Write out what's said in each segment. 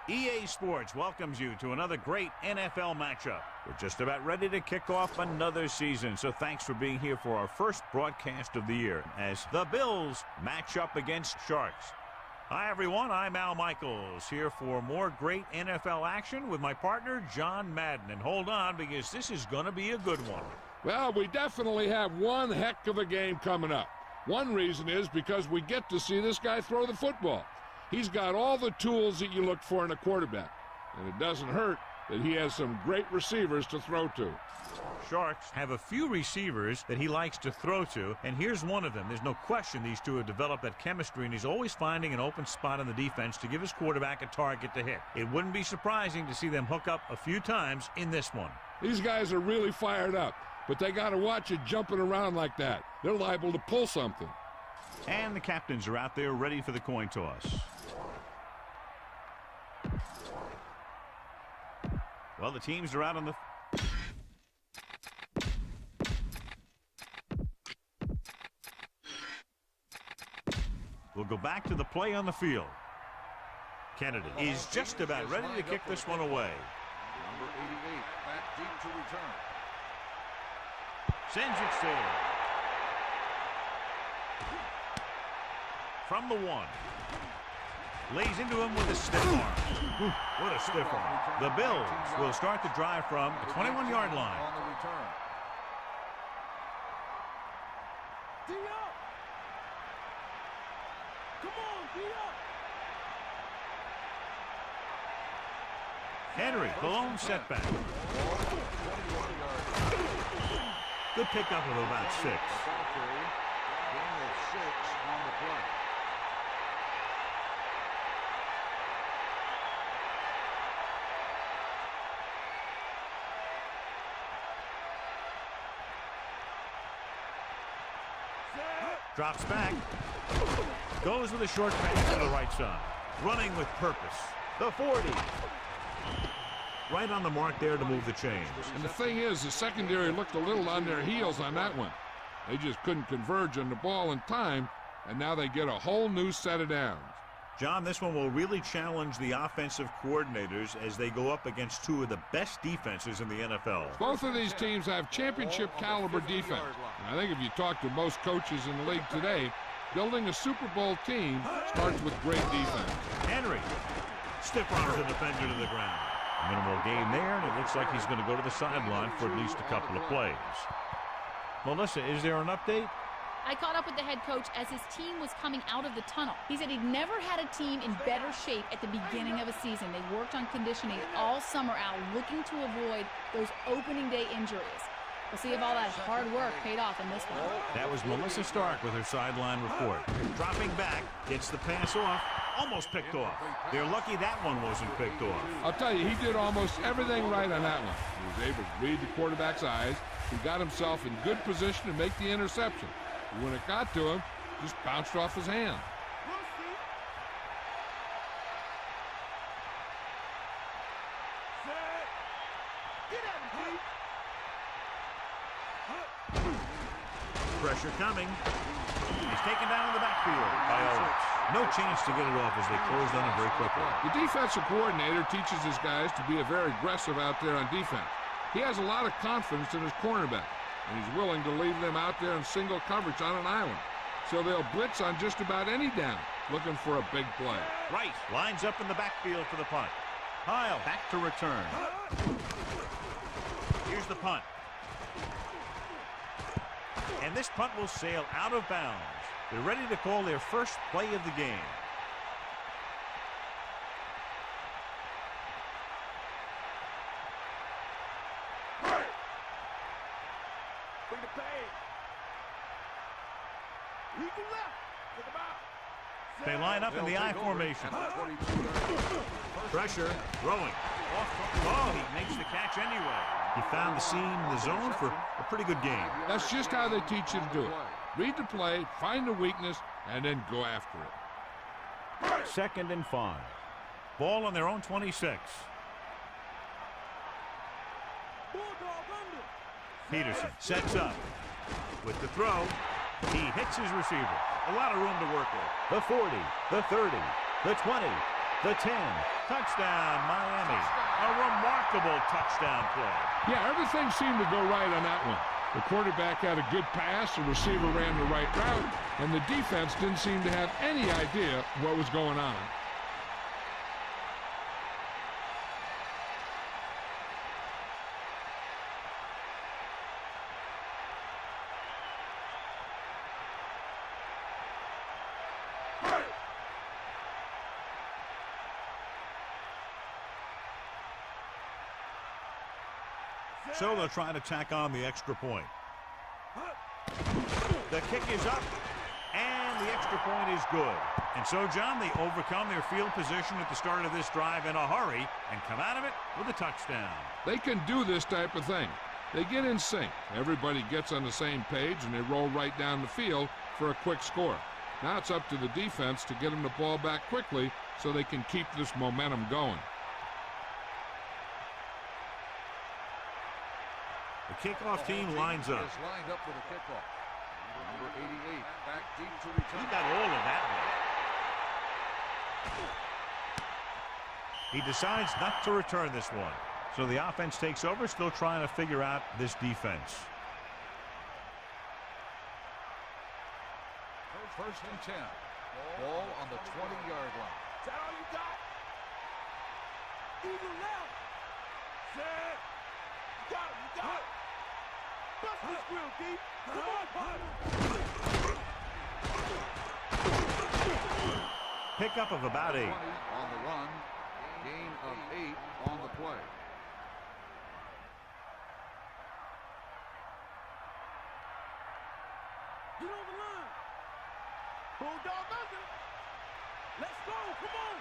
EA Sports welcomes you to another great NFL matchup. We're just about ready to kick off another season, so thanks for being here for our first broadcast of the year as the Bills match up against Sharks. Hi, everyone. I'm Al Michaels, here for more great NFL action with my partner, John Madden. And hold on, because this is going to be a good one. Well, we definitely have one heck of a game coming up. One reason is because we get to see this guy throw the football. He's got all the tools that you look for in a quarterback. And it doesn't hurt that he has some great receivers to throw to. Sharks have a few receivers that he likes to throw to, and here's one of them. There's no question these two have developed that chemistry, and he's always finding an open spot in the defense to give his quarterback a target to hit. It wouldn't be surprising to see them hook up a few times in this one. These guys are really fired up, but they got to watch it jumping around like that. They're liable to pull something. And the captains are out there ready for the coin toss. Well, the teams are out on the... We'll go back to the play on the field. Kennedy is just about ready to kick this one away. Number 88, back deep to return. Sends it forward. From the 1. Lays into him with a stiff arm. What a stiff arm. The Bills will start the drive from the 21-yard line. On the return. Henry, the lone setback. Good pickup of about 6. Gain of 6 on the play. Drops back. Goes with a short pass to the right side. Running with purpose. The 40. Right on the mark there to move the chains. And the thing is, the secondary looked a little on their heels on that one. They just couldn't converge on the ball in time, and now they get a whole new set of downs. John, this one will really challenge the offensive coordinators as they go up against two of the best defenses in the NFL. Both of these teams have championship caliber defense. And I think if you talk to most coaches in the league today, building a Super Bowl team starts with great defense. Henry stiff arms the defender to the ground. Minimal gain there, and it looks like he's going to go to the sideline for at least a couple of plays. Melissa, is there an update? I caught up with the head coach as his team was coming out of the tunnel. He said he'd never had a team in better shape at the beginning of a season. They worked on conditioning all summer out, looking to avoid those opening day injuries. We'll see if all that hard work paid off in this one. That was Melissa Stark with her sideline report. Dropping back, gets the pass off, almost picked off. They're lucky that one wasn't picked off. I'll tell you, he did almost everything right on that one. He was able to read the quarterback's eyes. He got himself in good position to make the interception. But when it got to him, just bounced off his hand. Pressure coming. He's taken down in the backfield by Owens. No chance to get it off as they closed on him very quickly. The defensive coordinator teaches his guys to be very aggressive out there on defense. He has a lot of confidence in his cornerback, and he's willing to leave them out there in single coverage on an island. So they'll blitz on just about any down, looking for a big play. Right, lines up in the backfield for the punt. Heil back to return. Here's the punt. And this punt will sail out of bounds. They're ready to call their first play of the game. They line up in the I formation. Pressure, throwing. Oh, he makes the catch anyway. He found the seam in the zone for a pretty good game. That's just how they teach you to do it. Read the play, find the weakness, and then go after it. 2nd and 5. Ball on their own 26. Peterson sets up. With the throw, he hits his receiver. A lot of room to work with. The 40, the 30, the 20, The 10. Touchdown, Miami. A remarkable touchdown play. Yeah, everything seemed to go right on that one. The quarterback had a good pass, the receiver ran the right route, and the defense didn't seem to have any idea what was going on. So they'll try to tack on the extra point. The kick is up, and the extra point is good. And so, John, they overcome their field position at the start of this drive in a hurry and come out of it with a touchdown. They can do this type of thing. They get in sync. Everybody gets on the same page, and they roll right down the field for a quick score. Now it's up to the defense to get them the ball back quickly so they can keep this momentum going. The kickoff team lines up. Is lined up for the kickoff. Number 88 back deep to return. He got all of that one. He decides not to return this one. So the offense takes over, still trying to figure out this defense. First and 10. Ball on the 20-yard line. Is that all you got? Eagle left. Set. You got him. You got him. Bust this real deep. Come on, bud. Pickup of about 8. 20 on the run. Gain of 8 on the play. Get on the line. Bulldog under. Let's go. Come on.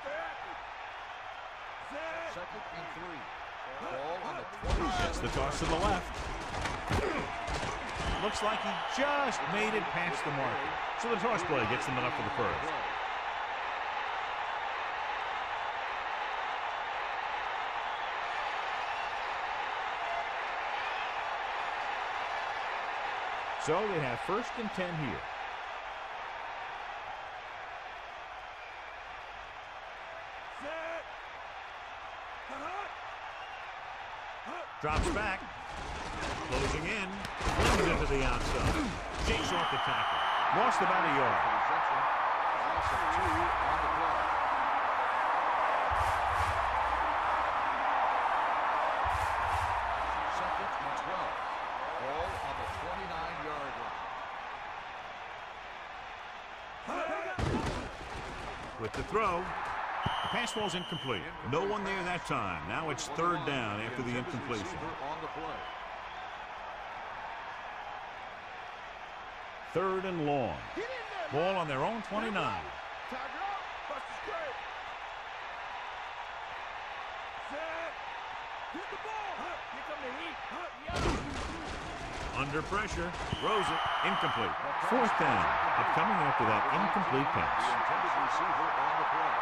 Stay active. Set. Second and 3. Ball on the 20. That's the toss to the left. Looks like he just made it past the marker. So the toss play gets them enough for the first. So they have first and 10 here. Drops back. Closing in. Brings it to the outside. Shakes off the tackle. Lost about a yard. Loss of 2 on the play. Second and 12. Ball on the 29-yard line. With the throw. The pass ball's incomplete. No one there that time. Now it's third down after the incompletion. On the play. Third and long. Ball on their own 29. Tiger up. Bust the straight. Set. Hit the ball. Here come the heat. Under pressure. Throws it. Incomplete. Fourth down. Upcoming after that incomplete The pass. intended receiver on the play.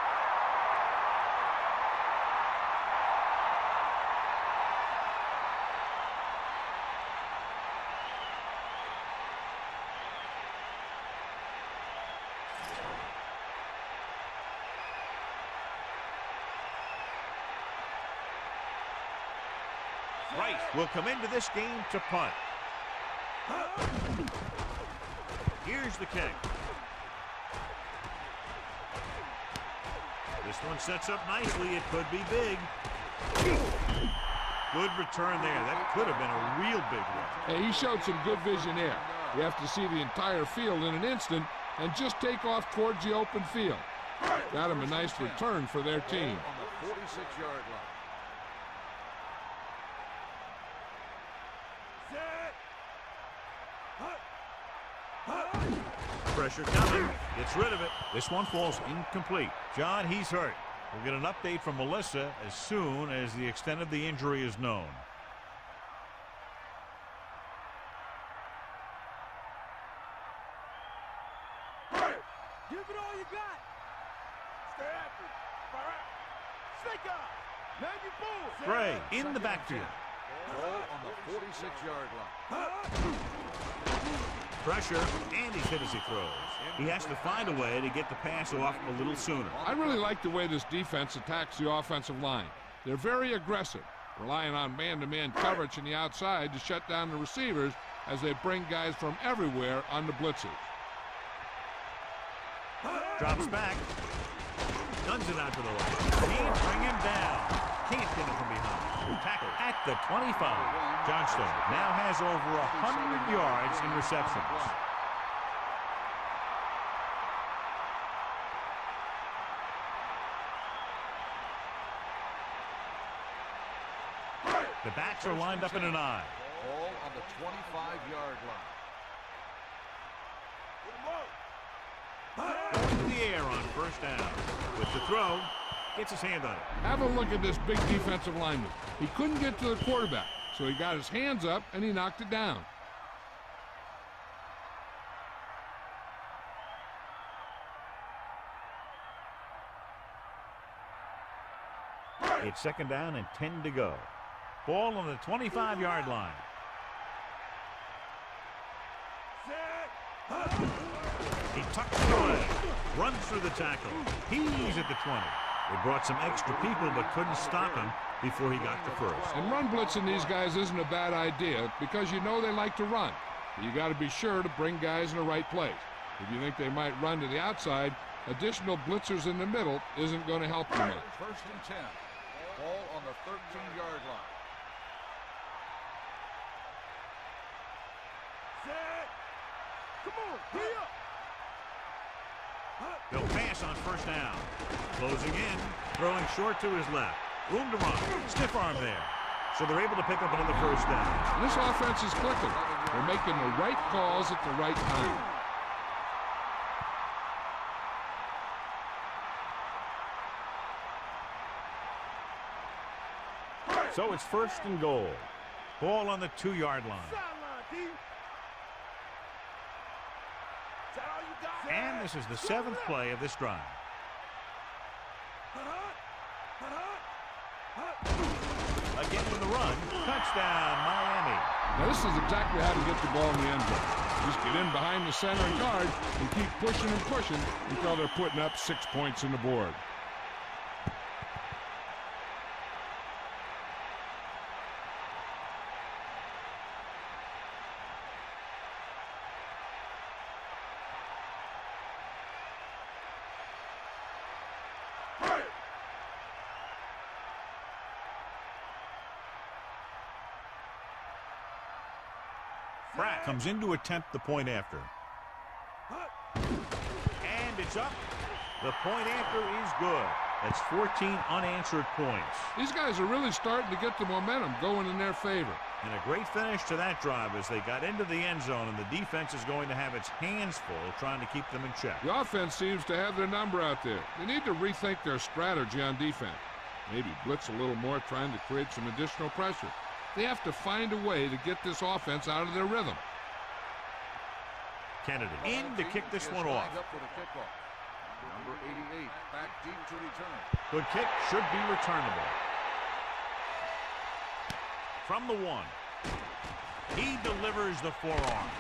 Right will come into this game to punt. Here's the kick. This one sets up nicely. It could be big. Good return there. That could have been a real big one. Hey, he showed some good vision there. You have to see the entire field in an instant and just take off towards the open field. Got him a nice return for their team. On the 46-yard line. Pressure coming. Gets rid of it. This one falls incomplete. John, he's hurt. We'll get an update from Melissa as soon as the extent of the injury is known. Give it all you got. Stay active. All right. Snake out. Now you boom. Gray in the backfield. Ball on the 46-yard line. Pressure, and he's hit as he throws. He has to find a way to get the pass off a little sooner. I really like the way this defense attacks the offensive line. They're very aggressive, relying on man-to-man coverage on the outside to shut down the receivers as they bring guys from everywhere on the blitzes. Drops back. Guns it out to the right. Can't bring him down. Can't get him from behind. Tackle at the 25. Johnstone now has over 100 yards in receptions. The backs are lined up in an eye. Ball on the 25-yard line. Going to the air on first down. With the throw, gets his hand on it. Have a look at this big defensive lineman. He couldn't get to the quarterback, so he got his hands up and he knocked it down. It's second down and 10 to go. Ball on the 25-yard line. He tucks it away. Runs through the tackle. He's at the 20. They brought some extra people but couldn't stop him before he got to first. And run blitzing these guys isn't a bad idea because you know they like to run. You got to be sure to bring guys in the right place. If you think they might run to the outside, additional blitzers in the middle isn't going to help you much. First and 10. Ball on the 13-yard line. Come on, hurry up. They'll pass on first down. Closing in, throwing short to his left. Room to run. Stiff arm there. So they're able to pick up another first down. This offense is clicking. They're making the right calls at the right time. So it's first and goal. Ball on the 2-yard line. Sideline, D. Is that all you got? And this is the 7th play of this drive. Again with the run. Touchdown, Miami. Now this is exactly how to get the ball in the end zone. Just get in behind the center and guard and keep pushing and pushing until they're putting up 6 points on the board. Pratt comes in to attempt the point after. And it's up. The point after is good. That's 14 unanswered points. These guys are really starting to get the momentum going in their favor. And a great finish to that drive as they got into the end zone, and the defense is going to have its hands full trying to keep them in check. The offense seems to have their number out there. They need to rethink their strategy on defense. Maybe blitz a little more, trying to create some additional pressure. They have to find a way to get this offense out of their rhythm. Kennedy in to kick this one off. Number 88, back deep to return. Good kick, should be returnable. From the 1. He delivers the forearm.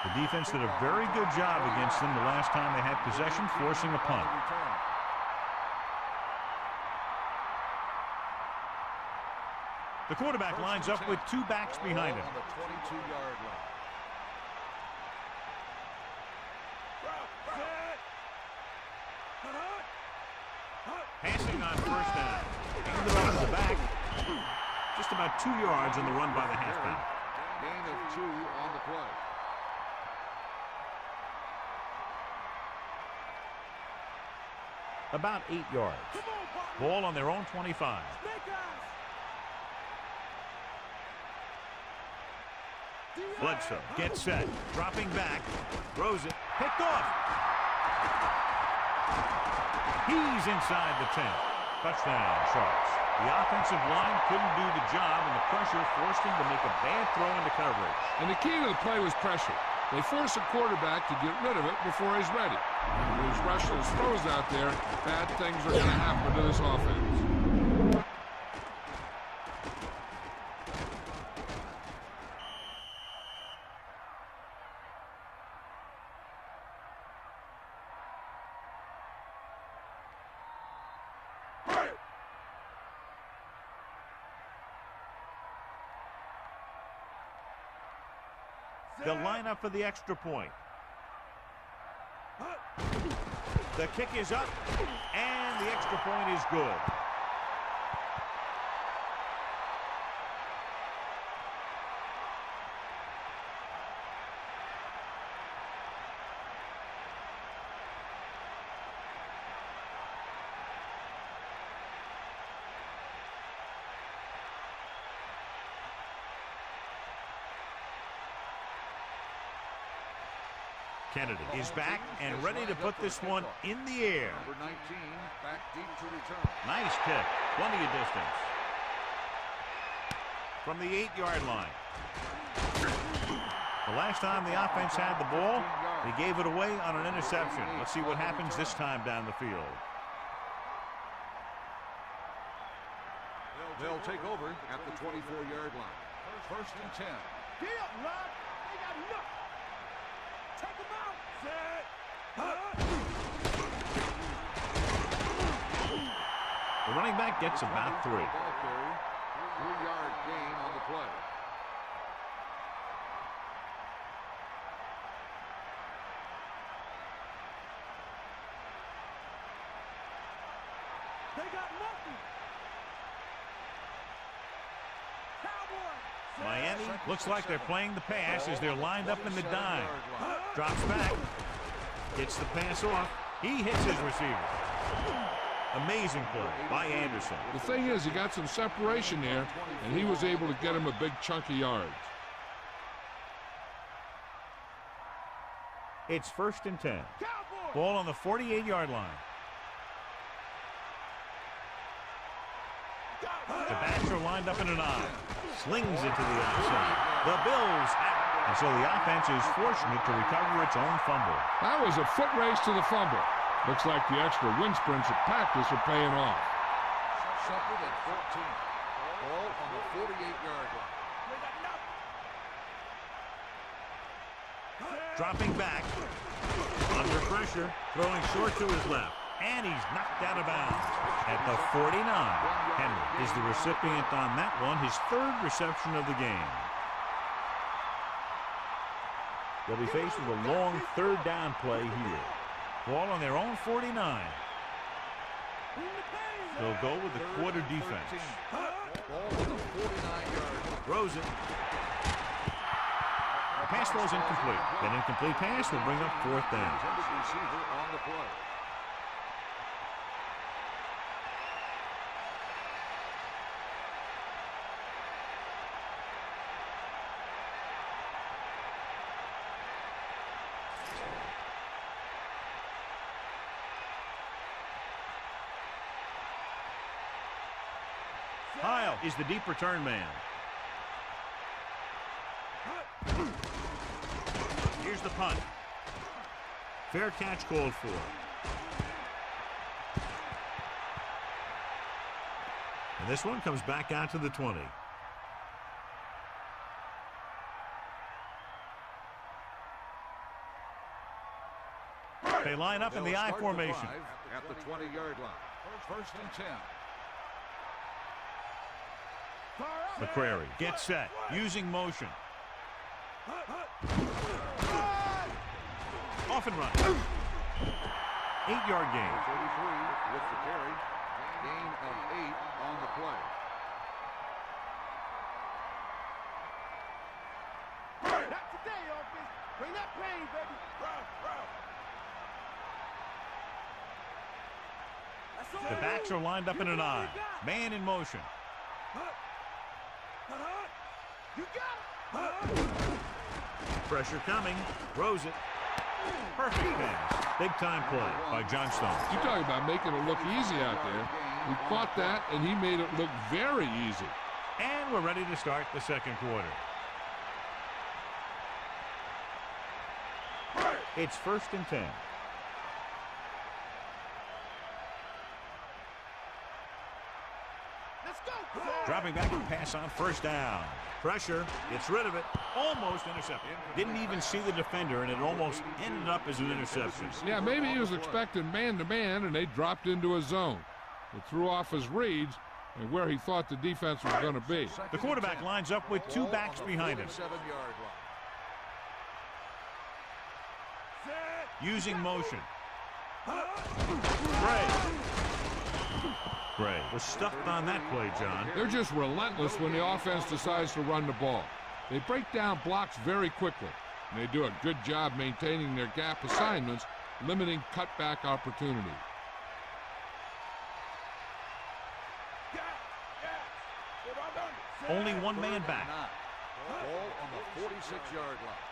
The defense did a very good job against them the last time they had possession, forcing a punt. The quarterback lines up with 2 backs behind him. On the 22-yard line. Passing on first down. Handed off to the back. Just about 2 yards on the run by the halfback. Gain of 2 on the play. About 8 yards. Ball on their own 25. Bledsoe gets set. Dropping back. Throws it. Picked off. He's inside the 10. Touchdown, Sharks. The offensive line couldn't do the job, and the pressure forced him to make a bad throw into coverage. And the key to the play was pressure. They force a quarterback to get rid of it before he's ready. When he's rushing his throws out there, bad things are going to happen to this offense. They'll line up for the extra point. The kick is up, and the extra point is good. Kennedy is back and ready to put this one in the air. Number 19, back deep to return. Nice kick. Plenty of distance. From the 8-yard line. The last time the offense had the ball, they gave it away on an interception. Let's see what happens this time down the field. They'll take over at the 24-yard line. First and 10. Get up, Rod. They got nothing. Take him out. Set. The running back gets about 3. 3-yard gain on the play. They got nothing. Cowboys. Miami looks like they're playing the pass as they're lined up in the dime. Drops back. Gets the pass off. He hits his receiver. Amazing play by Anderson. The thing is, he got some separation there, and he was able to get him a big chunk of yards. It's first and 10. Cowboys. Ball on the 48-yard line. The backs are lined up in an I. Slings it to the outside. The Bills out. And so the offense is fortunate to recover its own fumble. That was a foot race to the fumble. Looks like the extra wind sprints at practice are paying off. Second and 14. Ball on the 48-yard line. Dropping back. Under pressure. Throwing short to his left. And he's knocked out of bounds at the 49. Henry is the recipient on that one, his 3rd reception of the game. They'll be faced with a long 3rd down play here. Ball on their own 49. They'll go with the quarter defense. Ball on the 49-yard line. Throws it. The pass throw is incomplete. That incomplete pass will bring up 4th down. Intended receiver on the play. Heil is the deep return man. Here's the punt. Fair catch called for. And this one comes back out to the 20. They line up in the I formation. At the 20-yard line. First and 10. McCrary gets set, using motion. Off and run. 8-yard gain. 33 with the carry. Gain of 8 on the play. Not today, offense. Bring that pain, baby. The backs are lined up in an I. Man in motion. You got it. Pressure coming. Throws it. Perfect pass. Big time play by Johnstone. You talk about making it look easy out there. He caught that, and he made it look very easy. And we're ready to start the second quarter. It's first and 10. Let's go. Dropping back and pass on first down. Pressure, gets rid of it, almost intercepted. Didn't even see the defender, and it almost ended up as an interception. Yeah, maybe he was expecting man-to-man, and they dropped into a zone. It threw off his reads and where he thought the defense was going to be. The quarterback lines up with 2 backs behind him. 7-yard line. Using motion. Gray was stuffed on that play, John. They're just relentless when the offense decides to run the ball. They break down blocks very quickly, and they do a good job maintaining their gap assignments, limiting cutback opportunities. Only one man back. Ball on the 46-yard line.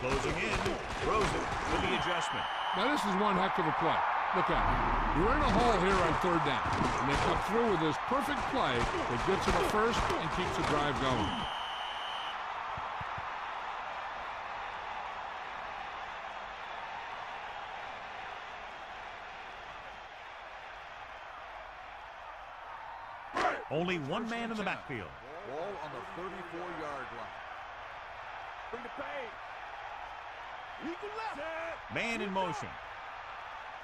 Closing in. Throws it with the adjustment. Now this is one heck of a play. Look at it. You're in a hole here on third down, and they come through with this perfect play that gets them a first and keeps the drive going. Only one man in the backfield. Ball on the 34-yard line. Bring the pain. Eagle left. Man in motion.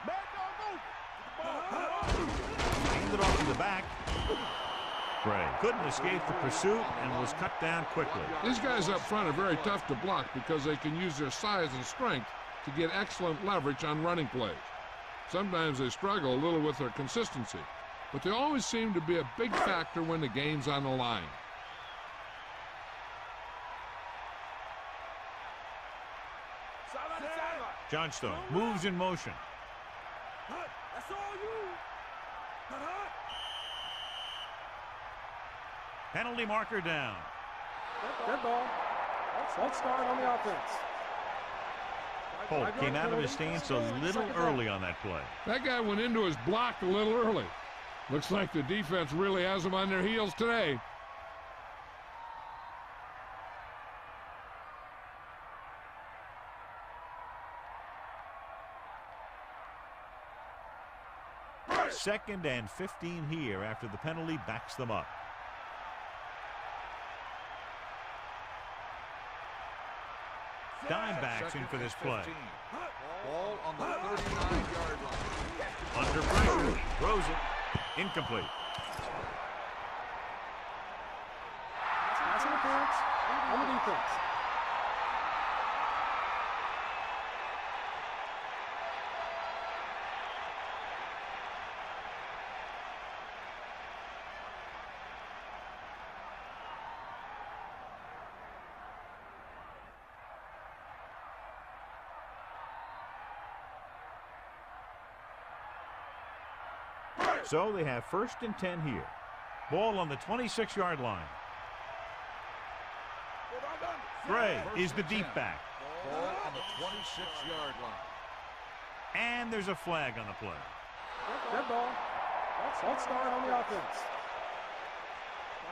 Mad dog over. Handed off in the back. Gray couldn't escape the pursuit and was cut down quickly. These guys up front are very tough to block because they can use their size and strength to get excellent leverage on running plays. Sometimes they struggle a little with their consistency, but they always seem to be a big factor when the game's on the line. Johnstone moves in motion. That's all you. Penalty marker down. Good ball. Let's start on the offense. Holt came out of his stance a little early on that play. That guy went into his block a little early. Looks like the defense really has them on their heels today. Second and 15 here after the penalty backs them up. Dimebacks in for this play. Ball on the 39-yard line. Under pressure, throws it. Incomplete. Pass interference on the defense. So they have first and 10 here. Ball on the 26-yard line. Gray is the deep back. Ball on the 26-yard line. And there's a flag on the play. Good ball. Let's start on the offense.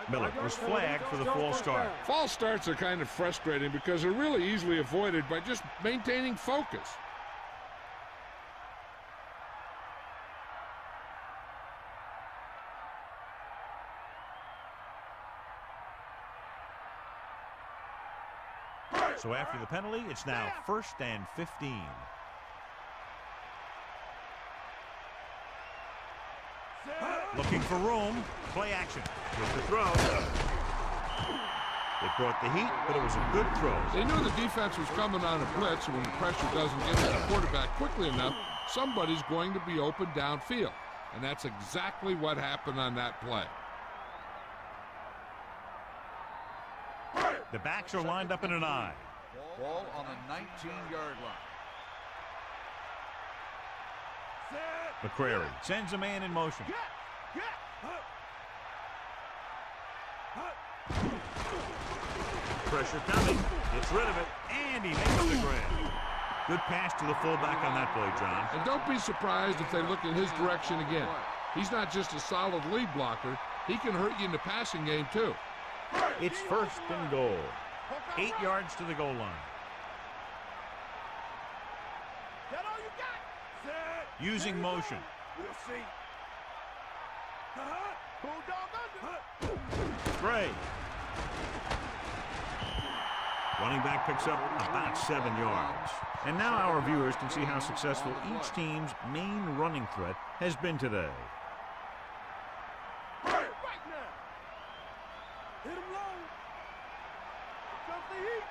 Miller was flagged for the false start. False starts are kind of frustrating because they're really easily avoided by just maintaining focus. So after the penalty, it's now first and 15. Looking for room. Play action. Here's the throw. It brought the heat, but it was a good throw. They knew the defense was coming on a blitz, and when the pressure doesn't get to the quarterback quickly enough, somebody's going to be open downfield. And that's exactly what happened on that play. The backs are lined up in an I. Ball on the 19-yard line. McCrary sends a man in motion. Pressure coming. Gets rid of it. And he makes the grab. Good pass to the fullback on that play, John. And don't be surprised if they look in his direction again. He's not just a solid lead blocker. He can hurt you in the passing game, too. It's first and goal. 8 yards to the goal line. Using motion. We'll see. Gray. Running back picks up about 7 yards. And now our viewers can see how successful each team's main running threat has been today. Right now. Hit him low. Jump the heat.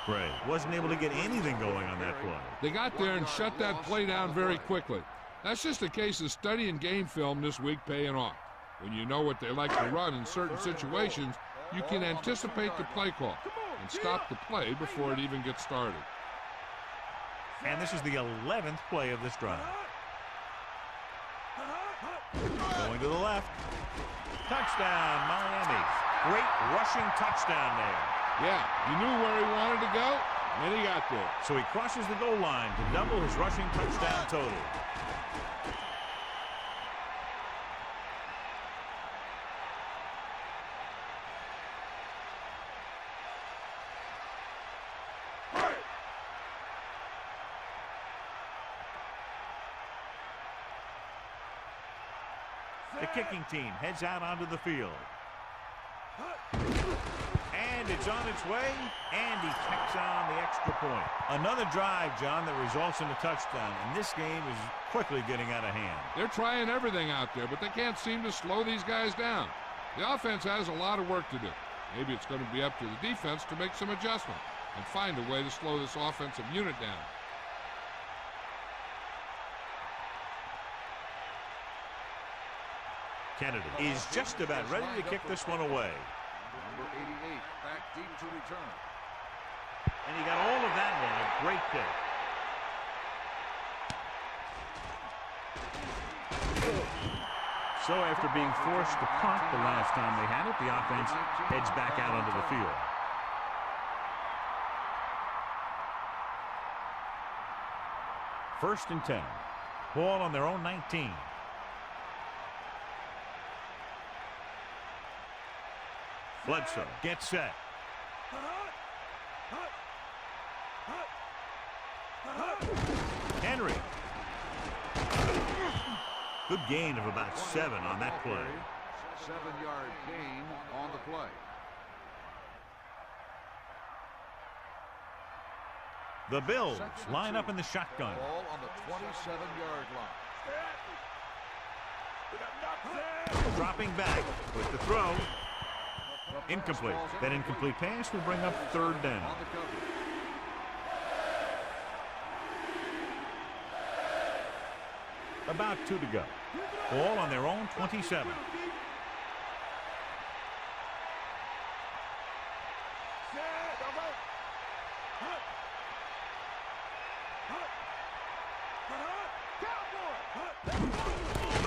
Gray wasn't able to get anything going on that play. They got there and shut that play down very quickly. That's just a case of studying game film this week paying off. When you know what they like to run in certain situations, you can anticipate the play call and stop the play before it even gets started. And this is the 11th play of this drive. Going to the left. Touchdown, Miami. Great rushing touchdown there. Yeah, he knew where he wanted to go, and he got there. So he crosses the goal line to double his rushing touchdown total. The kicking team heads out onto the field. And it's on its way, and he tacks on the extra point. Another drive, John, that results in a touchdown, and this game is quickly getting out of hand. They're trying everything out there, but they can't seem to slow these guys down. The offense has a lot of work to do. Maybe it's going to be up to the defense to make some adjustment and find a way to slow this offensive unit down. Kennedy is just about ready to kick this one away. Number 88 back deep to return. And he got all of that one. A great pick. So after being forced to punt the last time they had it, the offense heads back out onto the field. First and 10. Ball on their own 19. Bledsoe gets set. Henry. Good gain of about 7 on that play. 7-yard gain on the play. The Bills line up in the shotgun. Ball on the 27-yard line. Dropping back with the throw. Incomplete. That incomplete pass will bring up third down. On the cover. About 2 to go. Ball on their own 27.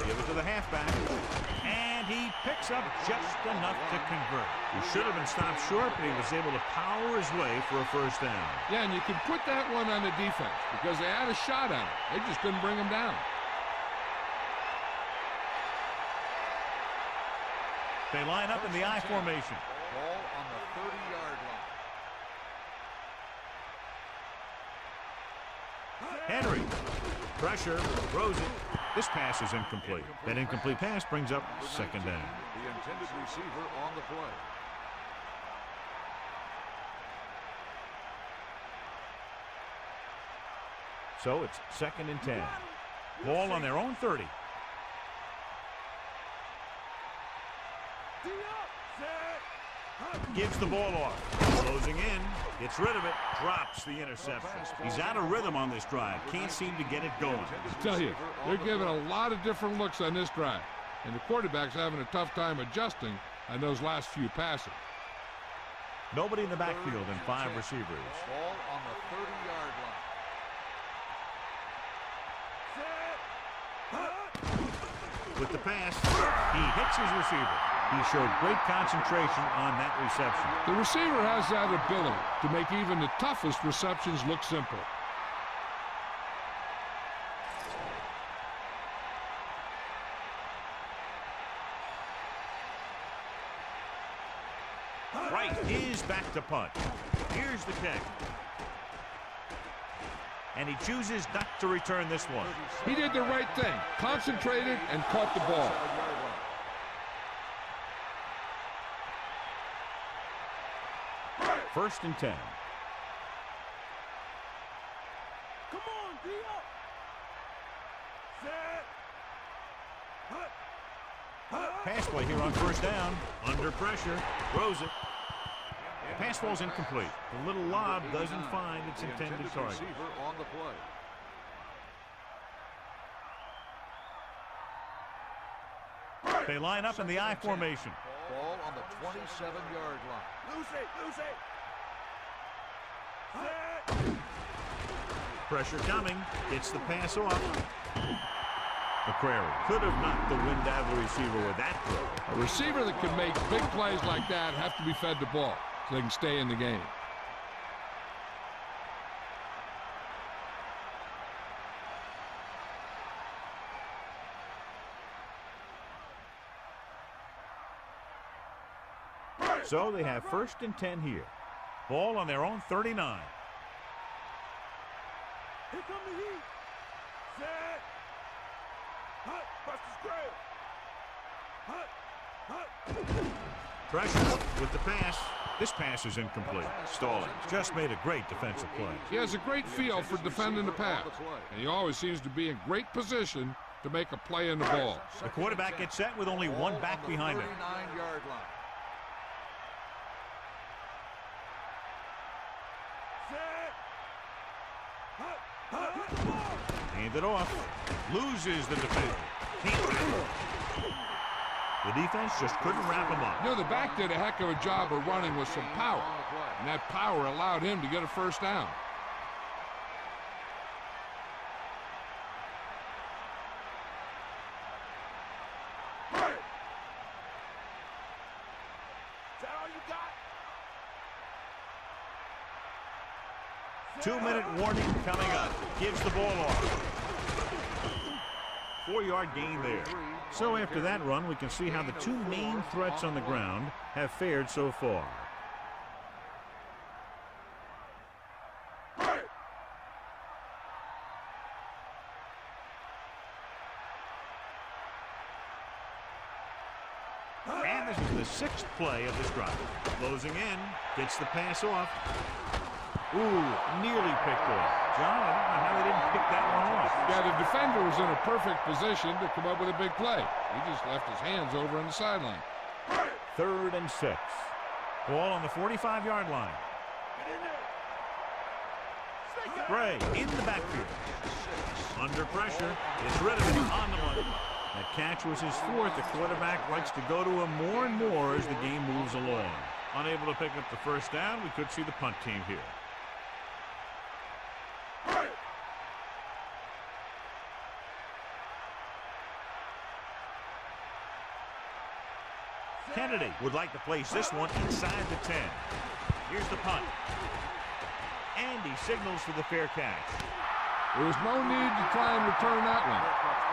Give it to the halfback. And he picks up just enough to convert. He should have been stopped short, but he was able to power his way for a first down. Yeah, and you can put that one on the defense because they had a shot at it. They just couldn't bring him down. They line up in the I formation. Ball on the 30-yard line. Henry. Pressure. Throws it. This pass is incomplete. That incomplete pass brings up second down. The intended receiver on the play. So it's second and 10. Ball on their own 30. Gives the ball off. Closing in. Gets rid of it. Drops the interception. He's out of rhythm on this drive. Can't seem to get it going. I tell you, they're giving a lot of different looks on this drive. And the quarterback's having a tough time adjusting on those last few passes. Nobody in the backfield and 5 receivers. Ball on the 30-yard line. With the pass, he hits his receiver. He showed great concentration on that reception. The receiver has that ability to make even the toughest receptions look simple. Wright is back to punt. Here's the kick. And he chooses not to return this one. He did the right thing, concentrated and caught the ball. First and 10. Come on, D-up. Set. Hut. Pass play here on first down. Under pressure. Throws it. The pass ball's incomplete. The little lob doesn't find its intended target. On the play. They line up in the I formation. Ball on the 27-yard line. Loose it, lose it. Pressure coming. Gets the pass off. McCrary could have knocked the wind out of the receiver with that throw. A receiver that can make big plays like that have to be fed the ball so they can stay in the game. So they have 1st and 10 here. Ball on their own 39. Here come the heat. Set. Hut. Buster's grab. Hut. Pressure with the pass. This pass is incomplete. Stalling just made a great defensive play. He has a great feel for defending the pass, and he always seems to be in great position to make a play in the ball. The quarterback gets set with only one back behind him. 39-yard line. Hand it off. Loses the defender. The defense just couldn't wrap him up. You know, the back did a heck of a job of running with some power, and that power allowed him to get a first down. Is that all you got? 2-minute warning coming up. Gives the ball off. 4-yard gain there. So after that run, we can see how the two main threats on the ground have fared so far. And this is the 6th play of this drive. Closing in, gets the pass off. Ooh, nearly picked off. John, I don't know how they didn't pick that one off. Yeah, the defender was in a perfect position to come up with a big play. He just left his hands over on the sideline. 3rd and 6. Ball on the 45-yard line. Gray in the backfield. Under pressure. Gets rid of it on the money. That catch was his 4th. The quarterback likes to go to him more and more as the game moves along. Unable to pick up the first down, we could see the punt team here. Kennedy would like to place this one inside the 10. Here's the punt. And he signals for the fair catch. There was no need to try and return that one.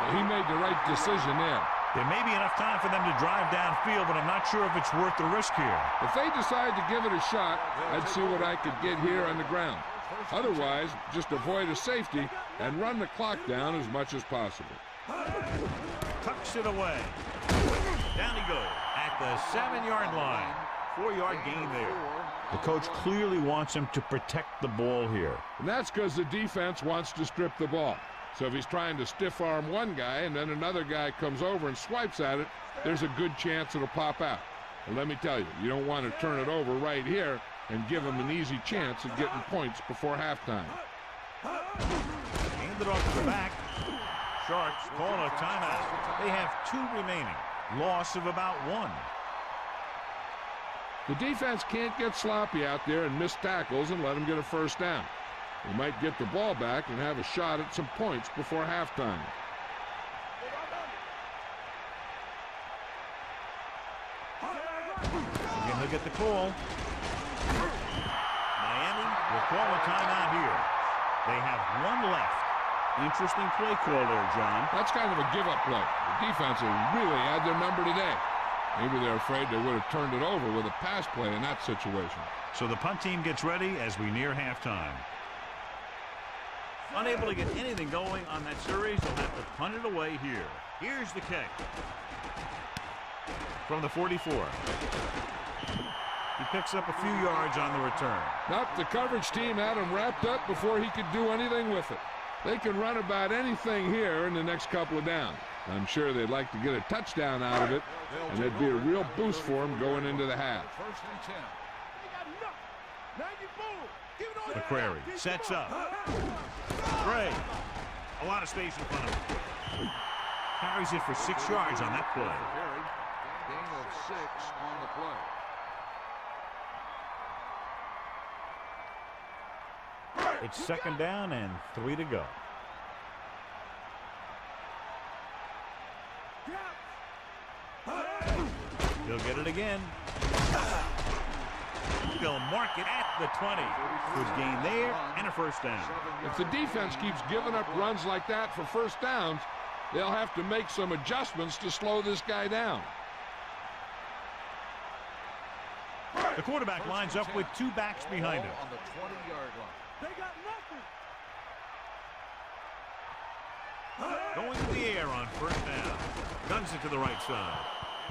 But he made the right decision there. There may be enough time for them to drive downfield, but I'm not sure if it's worth the risk here. If they decide to give it a shot, I'd see what I could get here on the ground. Otherwise, just avoid a safety and run the clock down as much as possible. Tucks it away. Down he goes at the 7-yard line. 4-yard gain there. The coach clearly wants him to protect the ball here. And that's because the defense wants to strip the ball. So if he's trying to stiff arm one guy and then another guy comes over and swipes at it, there's a good chance it'll pop out. And let me tell you, you don't want to turn it over right here and give him an easy chance of getting points before halftime. Handed off to the back. Sharks call a timeout. They have 2 remaining. Loss of about 1. The defense can't get sloppy out there and miss tackles and let them get a first down. They might get the ball back and have a shot at some points before halftime. Again, he'll get the call. Miami will call a timeout here. They have 1 left. Interesting play call there, John. That's kind of a give-up play. The defense has really had their number today. Maybe they're afraid they would have turned it over with a pass play in that situation. So the punt team gets ready as we near halftime. Unable to get anything going on that series, they'll have to punt it away here. Here's the kick. From the 44. He picks up a few yards on the return. Nope, the coverage team had him wrapped up before he could do anything with it. They can run about anything here in the next couple of downs. I'm sure they'd like to get a touchdown out of it, and it'd be a real boost for them going into the half. First and 10. McQuarrie sets up. Gray. A lot of space in front of him. Carries it for 6 yards on that play. Gain of 6 on the play. It's second down and 3 to go. He'll get it again. They'll mark it at the 20. Good gain there and a first down. If the defense keeps giving up runs like that for first downs, they'll have to make some adjustments to slow this guy down. The quarterback lines up with 2 backs behind him. On the 20-yard line. They got nothing. Going to the air on first down. Guns it to the right side.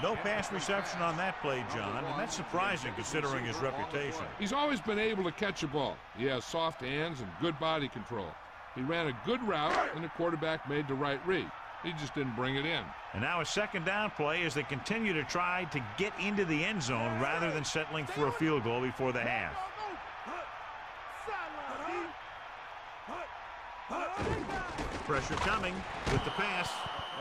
No pass reception on that play, John, and that's surprising considering his reputation. He's always been able to catch a ball. He has soft hands and good body control. He ran a good route, and the quarterback made the right read. He just didn't bring it in. And now a second down play as they continue to try to get into the end zone rather than settling for a field goal before the half. Pressure coming with the pass.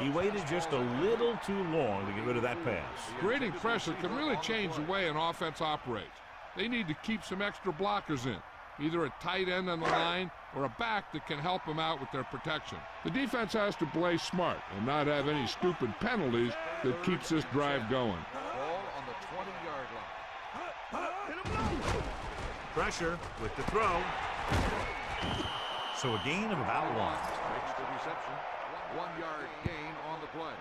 He waited just a little too long to get rid of that pass. Creating pressure can really change the way an offense operates. They need to keep some extra blockers in, either a tight end on the line or a back that can help them out with their protection. The defense has to play smart and not have any stupid penalties that keeps this drive going. Ball on the 20-yard line. Pressure with the throw. So a gain of about 1. Makes the reception. 1-yard gain on the play.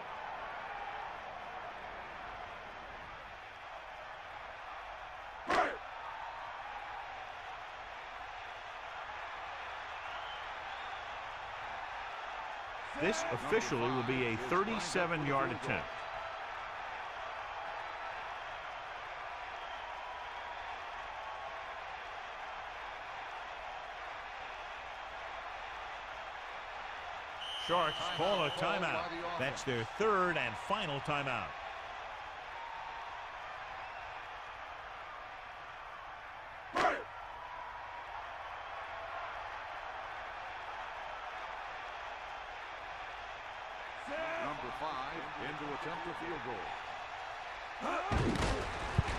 This officially will be a 37-yard attempt. Sharks call a timeout. That's their 3rd and final timeout. Number 5 in to attempt a field goal.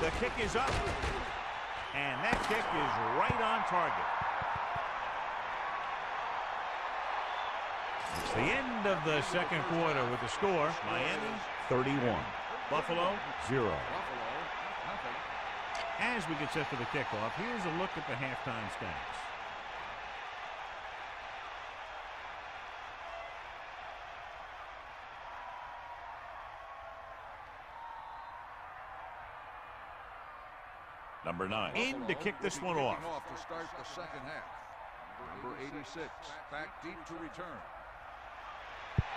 The kick is up, and that kick is right on target. It's the end of the second quarter with the score, Miami 31, Buffalo 0. As we get set for the kickoff, here's a look at the halftime stats. Number 9 in to kick this one off. To start the second half. Number 86 back deep to return.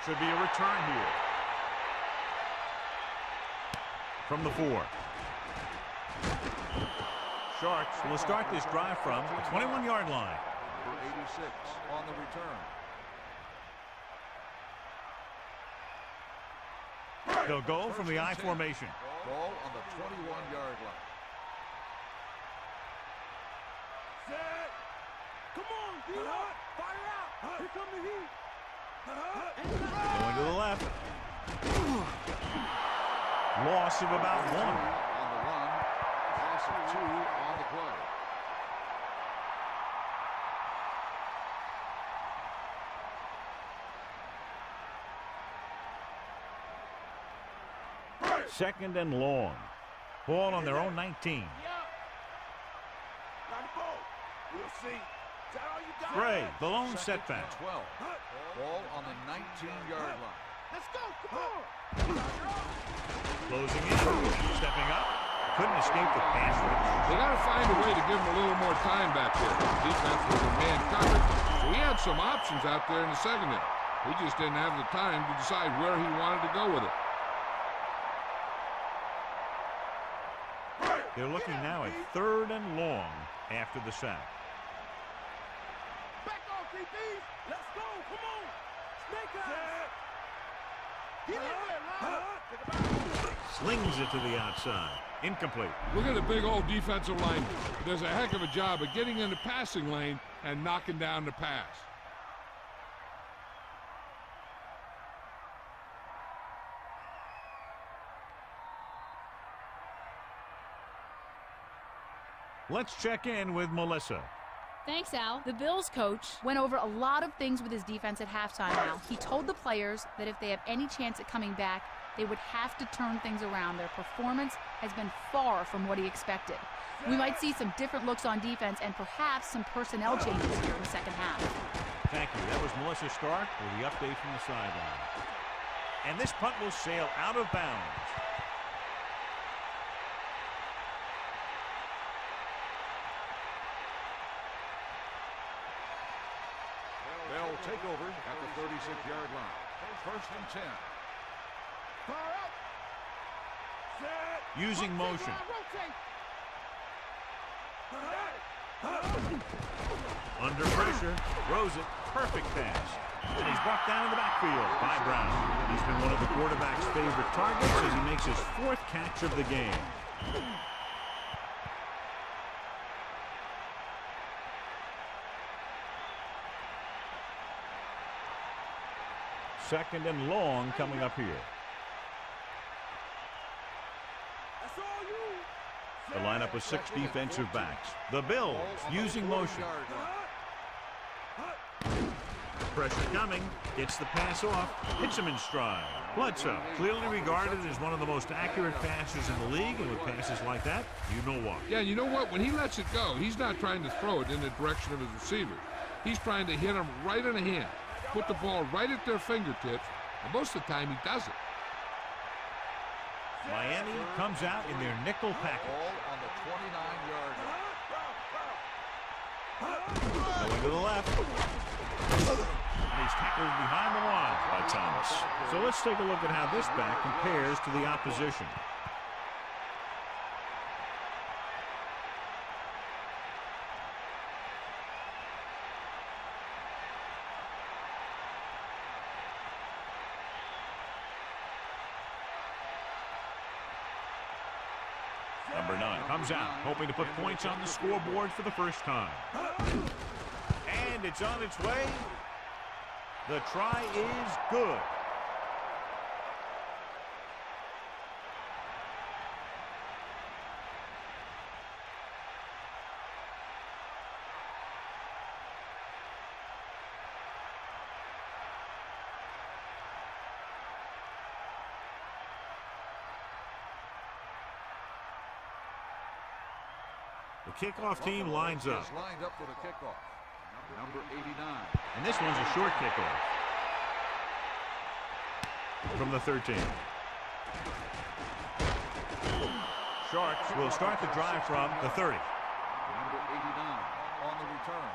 Should be a return here. From the 4. Sharks will start this drive from the 21-yard line. Number 86 on the return. They'll go from the I formation. Ball on the 21-yard line. Set. Come on, D-Hawk. Fire out. Here come the heat. Going to the left. Loss of about 1. On the run. Loss of 2 on the play. Second and long. Ball on their own 19. We'll see. Is that all you got? Gray, the lone setback. 12. Ball on the 19-yard line. Let's go. Come on. Closing in. Stepping up. Couldn't escape the pass rush. They got to find a way to give him a little more time back there. The defense was in man coverage, so he had some options out there in the secondary. He just didn't have the time to decide where he wanted to go with it. They're looking now at 3rd and long after the sack. Back off, DBs. Let's go. Come on. Snake eyes. Slings it to the outside. Incomplete. Look at the big old defensive lineman. He does a heck of a job of getting in the passing lane and knocking down the pass. Let's check in with Melissa. Thanks, Al. The Bills coach went over a lot of things with his defense at halftime, Al. He told the players that if they have any chance at coming back, they would have to turn things around. Their performance has been far from what he expected. We might see some different looks on defense and perhaps some personnel changes here in the second half. Thank you. That was Melissa Stark with the update from the sideline. And this punt will sail out of bounds. They'll take over at the 36-yard line. First and 10. Using motion. Under pressure. Throws it. Perfect pass. And he's brought down in the backfield by Brown. He's been one of the quarterback's favorite targets as he makes his 4th catch of the game. Second and long coming up here. The lineup with 6 defensive backs. The Bills using motion. Pressure coming. Gets the pass off. Hits him in stride. Bledsoe, clearly regarded as one of the most accurate passers in the league, and with passes like that, you know why. Yeah, you know what? When he lets it go, he's not trying to throw it in the direction of his receiver. He's trying to hit him right in the hand. Put the ball right at their fingertips, and most of the time he does it. Miami comes out in their nickel package. Ball on the 29-yard line. Going to the left. And he's tackled behind the line by Thomas. So let's take a look at how this back compares to the opposition. Number 9 comes out, hoping to put points on the scoreboard for the first time. And it's on its way. The try is good. The kickoff team lines up. Is lined up for the kickoff. Number 89. And this one's a short kickoff. From the 13. Sharks will start the drive from the 30. Number 89 on the return.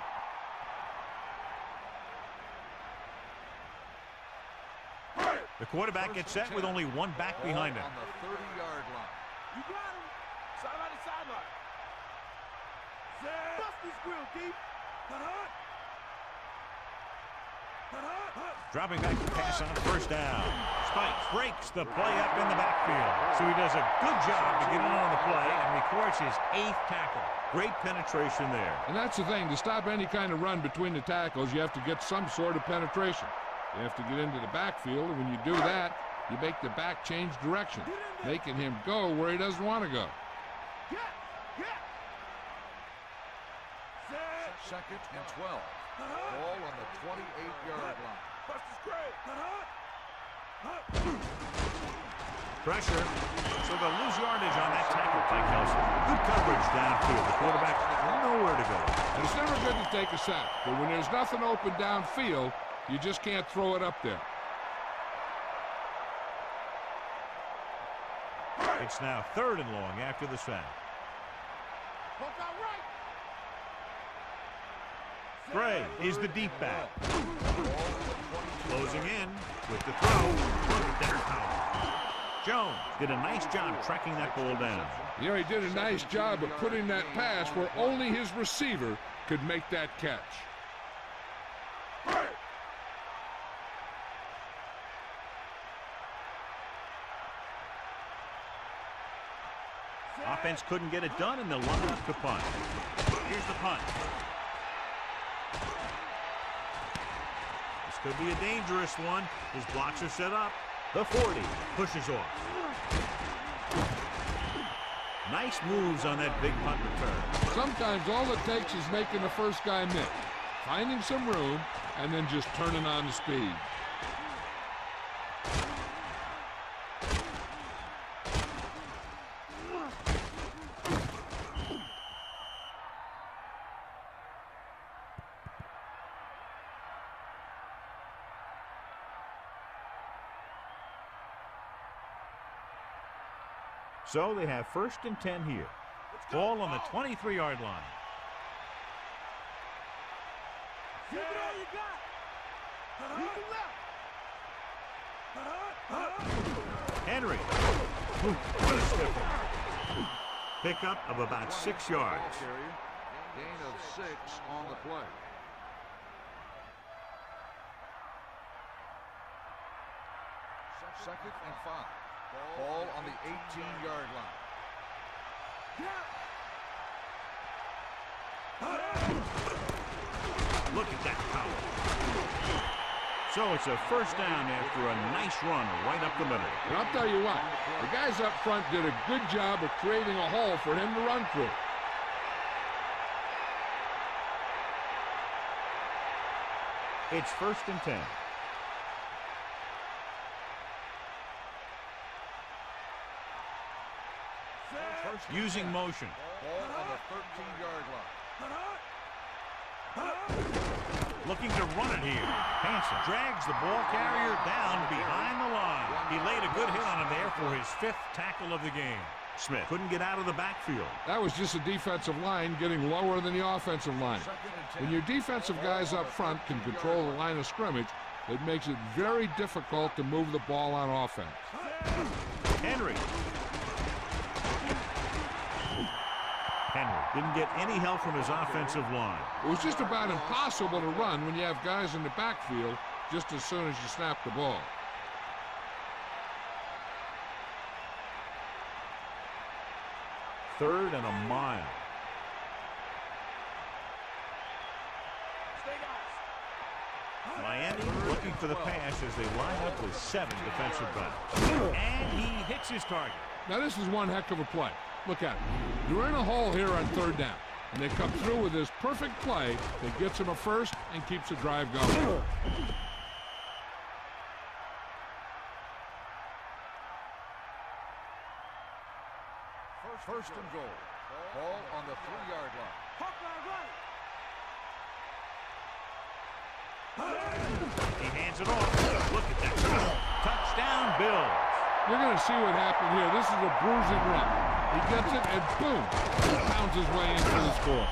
The quarterback gets set with only one back behind him. On the 30-yard line. You got him. Sideline to sideline. Bust this grill, deep. Dropping back to pass on first down. Spikes breaks the play up in the backfield. So he does a good job to get in on the play and records his 8th tackle. Great penetration there. And that's the thing. To stop any kind of run between the tackles, you have to get some sort of penetration. You have to get into the backfield, and when you do that, you make the back change direction, making him go where he doesn't want to go. Second and 12. Ball on the 28-yard line. Pressure. So they'll lose yardage on that tackle by Kelsey. Good coverage downfield. The quarterback nowhere to go. And it's never good to take a sack, but when there's nothing open downfield, you just can't throw it up there. It's now 3rd and long after the sack. Gray is the deep back. Closing in with the throw. Down power. Jones did a nice job tracking that ball down. Yeah, he did a nice job of putting that pass where only his receiver could make that catch. Offense couldn't get it done, and they'll line up to punt. Here's the punt. This could be a dangerous one. His blocks are set up. The 40 pushes off. Nice moves on that big punt return. Sometimes all it takes is making the first guy miss, finding some room, and then just turning on the speed. So they have 1st and 10 here. Ball on the 23-yard line. Give it all you got. Henry. What a stiffer. Pickup of about 6 yards. Gain of 6 on the play. Second and 5. Ball on the 18-yard line. Look at that power. So it's a 1st down after a nice run right up the middle. And I'll tell you what, the guys up front did a good job of creating a hole for him to run through. It's 1st and 10. Using motion. Ball on the 13-yard line. Looking to run it here. Hanson drags the ball carrier down behind the line. He laid a good hit on him there for his 5th tackle of the game. Smith couldn't get out of the backfield. That was just a defensive line getting lower than the offensive line. When your defensive guys up front can control the line of scrimmage, it makes it very difficult to move the ball on offense. Henry didn't get any help from his offensive line. It was just about impossible to run when you have guys in the backfield just as soon as you snap the ball. Third and a mile. Miami looking for the pass as they line up with 7 defensive backs. And he hits his target. Now this is one heck of a play. Look at it. You're in a hole here on 3rd down, and they come through with this perfect play that gets them a 1st and keeps the drive going. First and goal. Ball on the 3-yard line. He hands it off. Look at that. Touchdown, Bills. You're going to see what happened here. This is a bruising run. He gets it, and boom, he pounds his way into the score.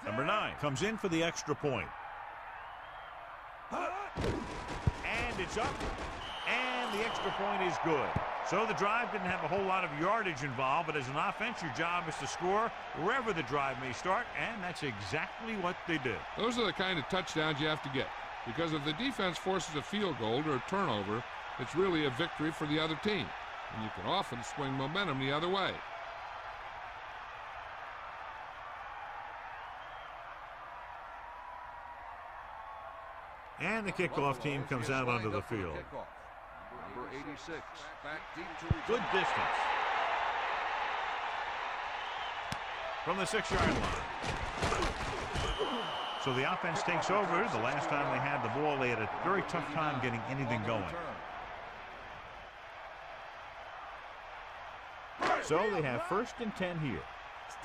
Number 9 comes in for the extra point. And it's up. And the extra point is good. So the drive didn't have a whole lot of yardage involved, but as an offense, your job is to score wherever the drive may start, and that's exactly what they did. Those are the kind of touchdowns you have to get, because if the defense forces a field goal or a turnover, it's really a victory for the other team, and you can often swing momentum the other way. And the kickoff team comes out onto the field. Number 86, back deep to good distance. From the 6-yard line. So the offense takes over. The last time they had the ball, they had a very tough time getting anything going. So they have 1st and 10 here.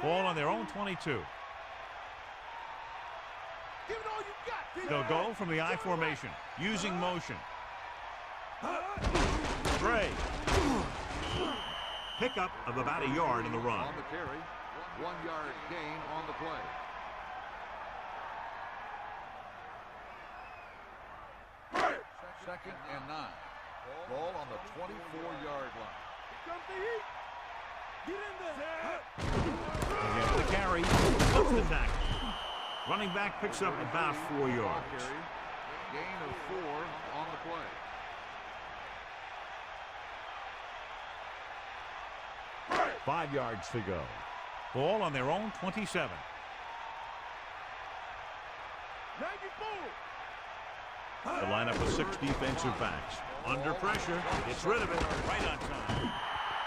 Ball on their own 22. They'll go from the I formation, using motion. Gray. Pickup of about a yard in the run. On the carry, 1-yard gain on the play. 2nd and 9. Ball on the 24-yard line. Here comes the heat. Get in there. Again for the carry. Puts the tackle. Running back picks up about 4 yards. Gain of 4 on the play. Five yards to go. Ball on their own 27. 94. The lineup with 6 defensive backs. Under pressure, gets rid of it right on time.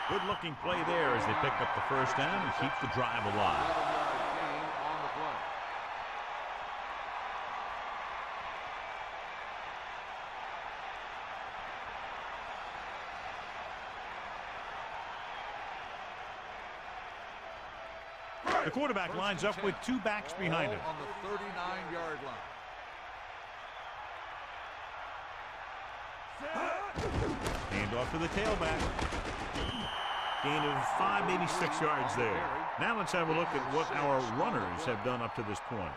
Good-looking play there as they pick up the first down and keep the drive alive. 11-yard gain on the play. The quarterback lines up with 2 backs behind him. On the 39-yard line. Hand off to the tailback. Gain of 5, maybe 6 yards there. Now let's have a look at what our runners have done up to this point.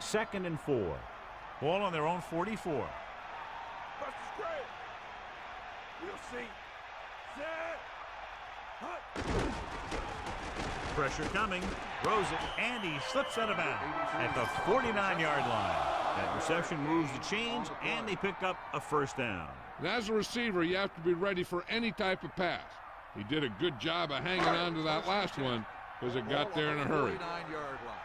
Second and 4. Ball on their own 44. Bust the spread. We'll see. Set. Hut. Pressure coming. Throws it, and he slips out of bounds at the 49-yard line. That reception moves the chains, and they pick up a first down. And as a receiver, you have to be ready for any type of pass. He did a good job of hanging on to that last one because it got there in a hurry. 49-yard line.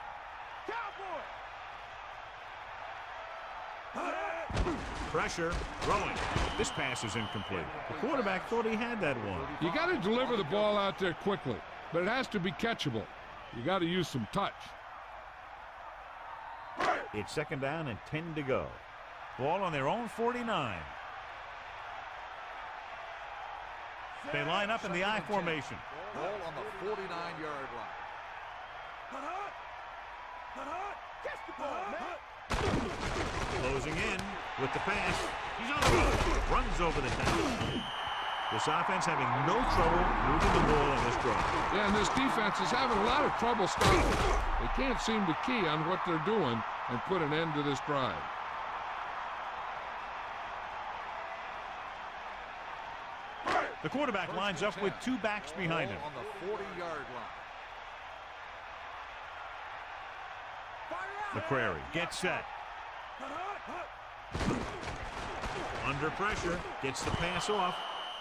Cowboy. Pressure, throwing. This pass is incomplete. The quarterback thought he had that one. You got to deliver the ball out there quickly, but it has to be catchable. You got to use some touch. It's second down and 10 to go. Ball on their own 49. They line up in the I formation. Ball on the 49-yard line. Hut, hut. Hut, hut. Catch the ball, man. Closing in with the pass. He's on the road. Runs over the tackle. This offense having no trouble moving the ball on this drive. Yeah, and this defense is having a lot of trouble stopping. They can't seem to key on what they're doing and put an end to this drive. The quarterback lines up with 2 backs behind him. On the 40-yard line. McCrary gets set. Under pressure, gets the pass off.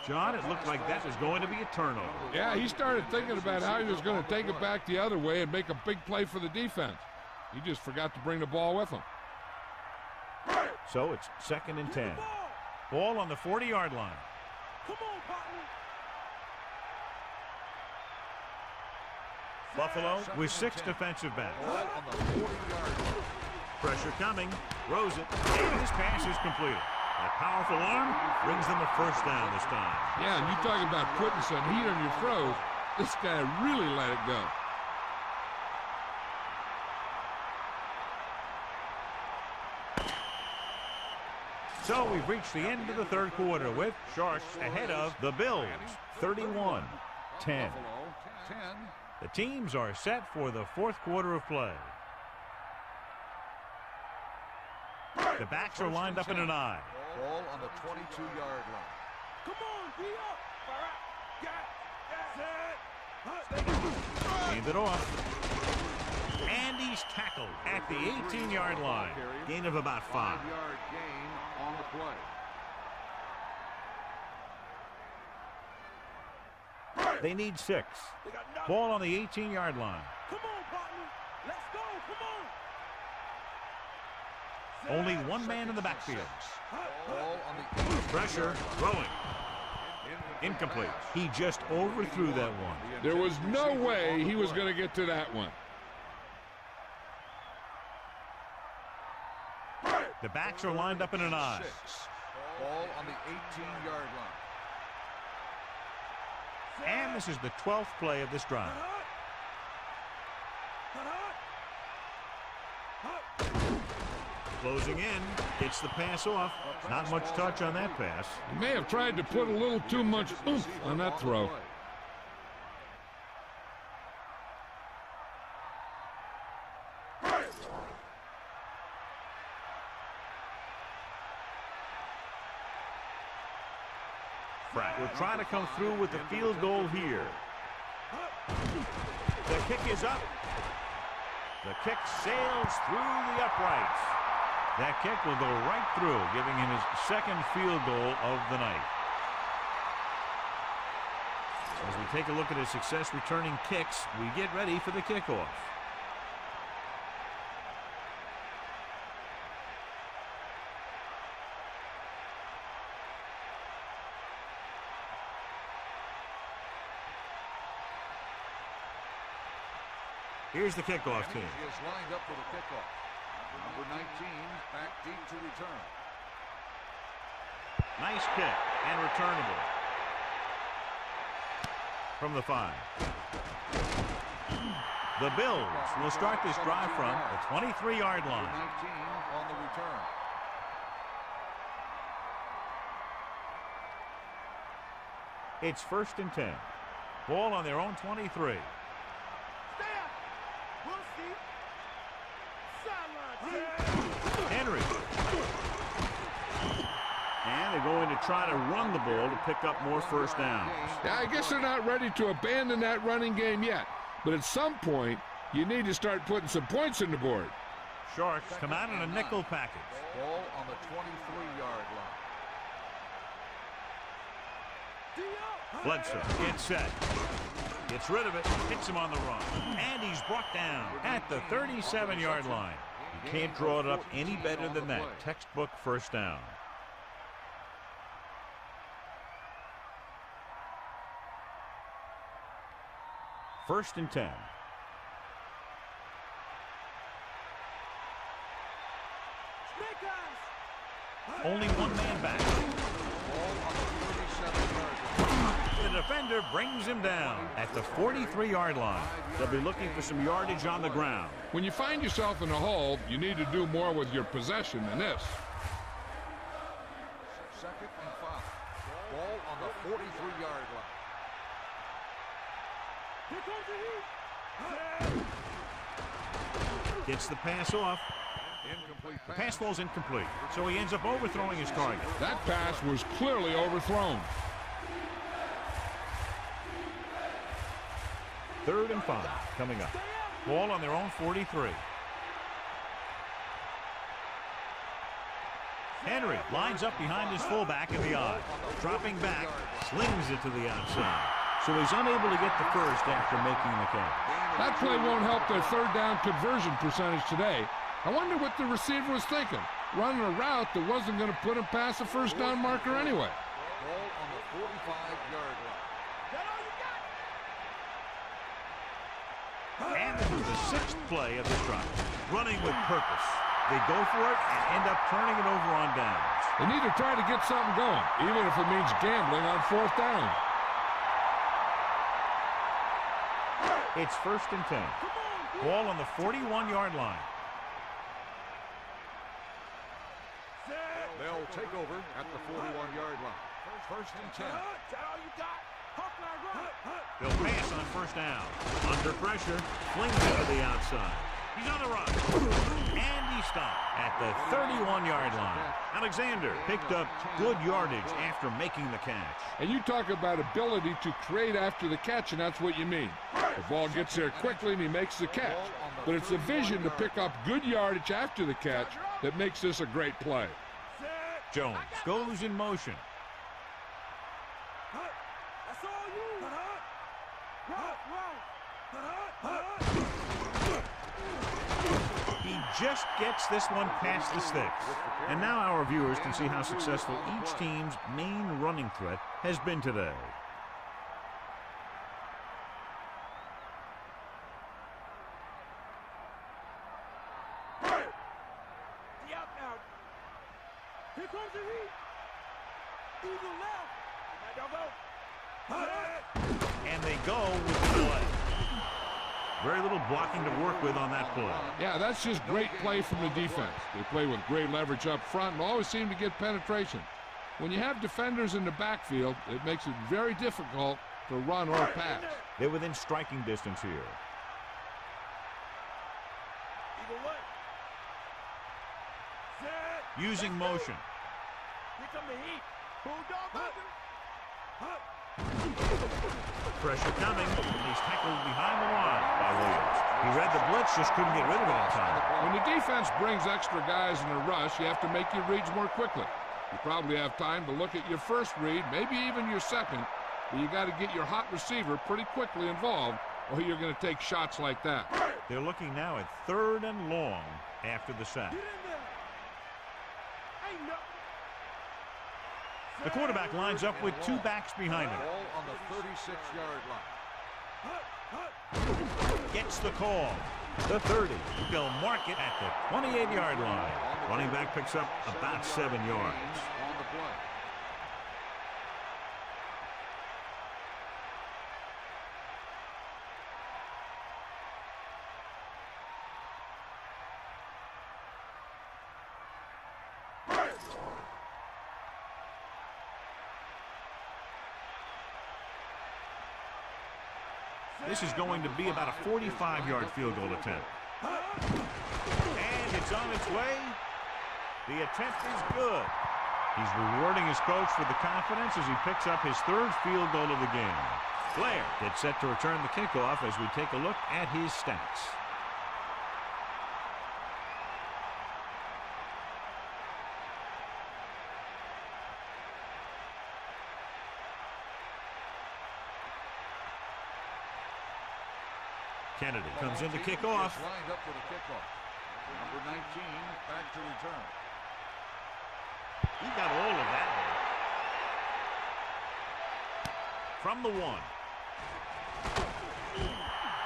John, it looked like that was going to be a turnover. Yeah, he started thinking about how he was going to take it back the other way and make a big play for the defense. He just forgot to bring the ball with him. So it's second and 10. Ball on the 40-yard line. Come on, partner. Buffalo with 6 defensive backs. Ball on the 40-yard line. Pressure coming. Throws it. And his pass is completed. That powerful arm brings them a first down this time. Yeah, and you talking about putting some heat on your throws. This guy really let it go. So we've reached the end of the third quarter with Sharks ahead of the Bills, 31-10. Buffalo, 10. The teams are set for the fourth quarter of play. The backs are lined up in an I. Ball on the 22-yard line. Come on, be up. Got, set. Hand it off. And he's tackled at the 18-yard line. Gain of about 5. 5-yard gain on the play. They need 6. They got nothing. Ball on the 18-yard line. Come on, partner. Let's go. Come on. Only one man in the backfield. Ball on the Pressure, throwing. Incomplete. He just overthrew that one. There was no way he was going to get to that one. The backs are lined up in an I. Ball on the 18-yard line. And this is the 12th play of this drive. Closing in, gets the pass off. Not much touch on that pass. He may have tried to put a little too much oomph on that throw. Pratt will try to come through with the field goal here. The kick is up. The kick sails through the uprights. That kick will go right through, giving him his second field goal of the night. As we take a look at his success returning kicks, we get ready for the kickoff. Here's the kickoff team. He is lined up for the kickoff. Number 19 back deep to return. Nice kick and returnable. From the 5. The Bills will start this drive from the 23-yard line. 19 on the return. It's 1st and 10. Ball on their own 23. Henry. And they're going to try to run the ball to pick up more first downs. Yeah, I guess they're not ready to abandon that running game yet. But at some point, you need to start putting some points on the board. Sharks come out in a nickel package. Ball on the 23-yard line. Bledsoe gets set. Gets rid of it. Hits him on the run. And he's brought down at the 37-yard line. You can't draw it up any better than that. Textbook first down. First and 10. Only one man back. The defender brings him down at the 43-yard line. They'll be looking for some yardage on the ground. When you find yourself in a hole, you need to do more with your possession than this. 2nd and 5. Ball on the 43-yard line. Gets the pass off. Incomplete The pass. pass falls incomplete, so he ends up overthrowing his target. That pass was clearly overthrown. 3rd and 5 coming up. Ball on their own 43. Henry lines up behind his fullback in the I. Dropping back, slings it to the outside. So he's unable to get the first after making the catch. That play won't help their third down conversion percentage today. I wonder what the receiver was thinking. Running a route that wasn't going to put him past the first down marker anyway. Ball on the 45-yard line. And this is the 6th play of this drive. Running with purpose. They go for it and end up turning it over on downs. They need to try to get something going, even if it means gambling on 4th down. It's 1st and 10. Ball on the 41-yard line. They'll take over at the 41-yard line. 1st and 10. They'll pass on 1st down. Under pressure, flings it to the outside. He's on the run. And he stopped at the 31-yard line. Alexander picked up good yardage after making the catch. And you talk about ability to create after the catch, and that's what you mean. The ball gets there quickly and he makes the catch. But it's the vision to pick up good yardage after the catch that makes this a great play. Jones goes in motion. He just gets this one past the sticks. And now our viewers can see how successful each team's main running threat has been today. Here comes the heat. Through the left. And they go with the play. Very little blocking to work with on that play. Yeah, that's just great play from the defense. They play with great leverage up front and always seem to get penetration. When you have defenders in the backfield, it makes it very difficult to run or pass. They're within striking distance here. Either way. Set. Using motion. Here come the heat. Bulldog under. Pressure coming. He's tackled behind the line by Williams. He read the blitz, just couldn't get rid of it in time. When the defense brings extra guys in a rush, you have to make your reads more quickly. You probably have time to look at your first read, maybe even your second, but you got to get your hot receiver pretty quickly involved, or you're going to take shots like that. They're looking now at 3rd and long after the sack. The quarterback lines up with 2 backs behind him. Ball on the 36-yard line. Gets the call. The 30. They'll mark it at the 28-yard line. Running back picks up about 7 yards. On the play. This is going to be about a 45-yard field goal attempt. And it's on its way. The attempt is good. He's rewarding his coach for the confidence as he picks up his 3rd field goal of the game. Blair gets set to return the kickoff as we take a look at his stats. Kennedy comes in to kick off. Lined up for the kickoff. Number 19 back to return. He got all of that one. From the 1.